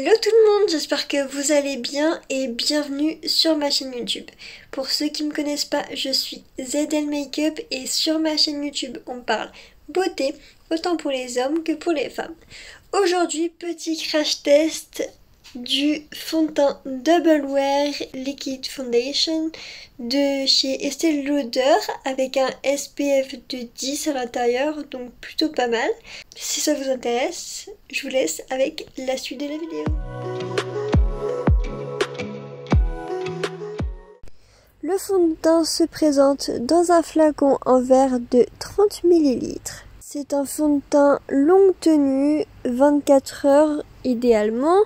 Hello tout le monde, j'espère que vous allez bien et bienvenue sur ma chaîne YouTube. Pour ceux qui ne me connaissent pas, je suis ZL Makeup et sur ma chaîne YouTube on parle beauté, autant pour les hommes que pour les femmes. Aujourd'hui, petit crash test du fond de teint Double Wear Liquid Foundation de chez Estée Lauder avec un SPF de 10 à l'intérieur, donc plutôt pas mal. Si ça vous intéresse, je vous laisse avec la suite de la vidéo. Le fond de teint se présente dans un flacon en verre de 30 ml. C'est un fond de teint longue tenue, 24 heures idéalement,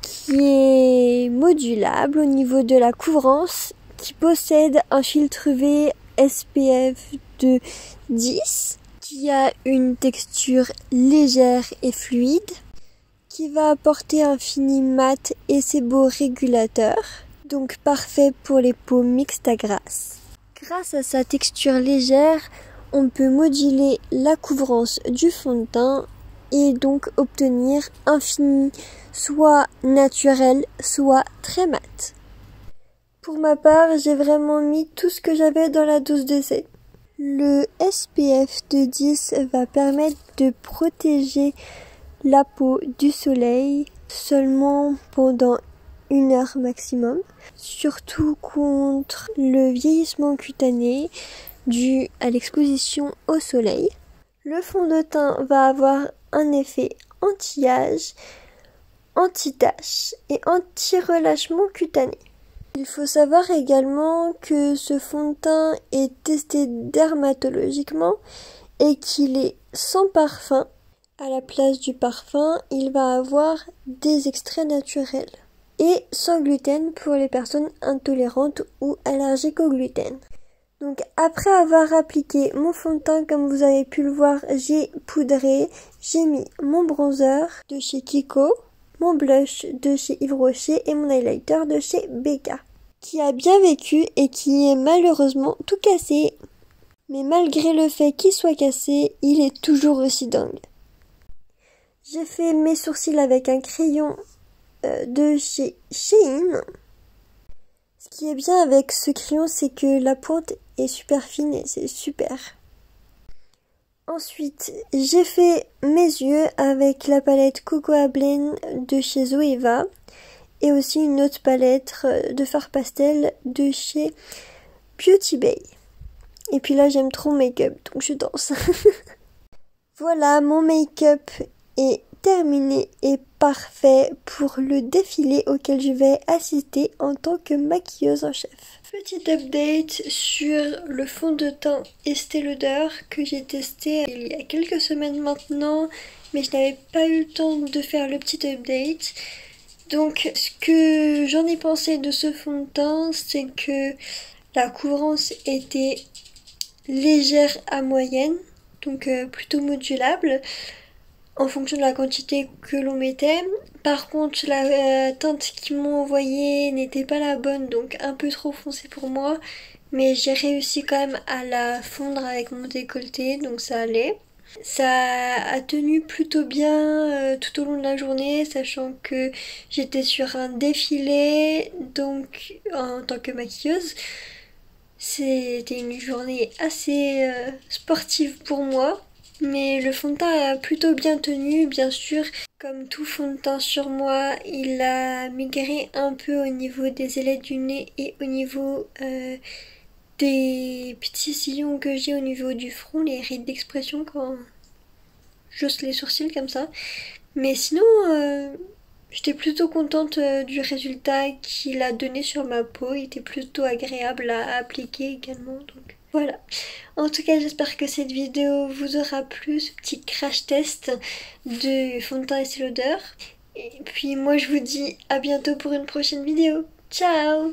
qui est modulable au niveau de la couvrance, qui possède un filtre UV SPF de 10, qui a une texture légère et fluide, qui va apporter un fini mat et séborégulateur, donc parfait pour les peaux mixtes à grasses. Grâce à sa texture légère, on peut moduler la couvrance du fond de teint et donc obtenir un fini soit naturel, soit très mat. Pour ma part, j'ai vraiment mis tout ce que j'avais dans la dose d'essai. Le SPF de 10 va permettre de protéger la peau du soleil seulement pendant 1 heure maximum, surtout contre le vieillissement cutané dû à l'exposition au soleil. Le fond de teint va avoir un effet anti-âge, anti-tache et anti-relâchement cutané. Il faut savoir également que ce fond de teint est testé dermatologiquement et qu'il est sans parfum. À la place du parfum, il va avoir des extraits naturels et sans gluten pour les personnes intolérantes ou allergiques au gluten. Donc après avoir appliqué mon fond de teint, comme vous avez pu le voir, j'ai poudré, j'ai mis mon bronzer de chez Kiko, mon blush de chez Yves Rocher et mon highlighter de chez Becca, qui a bien vécu et qui est malheureusement tout cassé. Mais malgré le fait qu'il soit cassé, il est toujours aussi dingue. J'ai fait mes sourcils avec un crayon de chez Shein. Ce qui est bien avec ce crayon, c'est que la pointe est super fine et c'est super. Ensuite, j'ai fait mes yeux avec la palette Cocoa Blend de chez Zoeva et aussi une autre palette de fard pastel de chez Beauty Bay. Et puis là, j'aime trop mon make-up, donc je danse. Voilà, mon make-up est terminé et parfait pour le défilé auquel je vais assister en tant que maquilleuse en chef. Petit update sur le fond de teint Estée Lauder que j'ai testé il y a quelques semaines maintenant, mais je n'avais pas eu le temps de faire le petit update. Donc ce que j'en ai pensé de ce fond de teint, c'est que la couvrance était légère à moyenne, donc plutôt modulable en fonction de la quantité que l'on mettait. Par contre, la teinte qu'ils m'ont envoyée n'était pas la bonne, donc un peu trop foncée pour moi. Mais j'ai réussi quand même à la fondre avec mon décolleté, donc ça allait. Ça a tenu plutôt bien tout au long de la journée, sachant que j'étais sur un défilé, donc en tant que maquilleuse. C'était une journée assez sportive pour moi. Mais le fond de teint a plutôt bien tenu, bien sûr. Comme tout fond de teint sur moi, il a migré un peu au niveau des ailettes du nez et au niveau des petits sillons que j'ai au niveau du front, les rides d'expression quand j'hausse les sourcils comme ça. Mais sinon, j'étais plutôt contente du résultat qu'il a donné sur ma peau. Il était plutôt agréable à appliquer également, donc voilà. En tout cas, j'espère que cette vidéo vous aura plu, ce petit crash test de fond de teint Estée Lauder. Et puis moi, je vous dis à bientôt pour une prochaine vidéo. Ciao!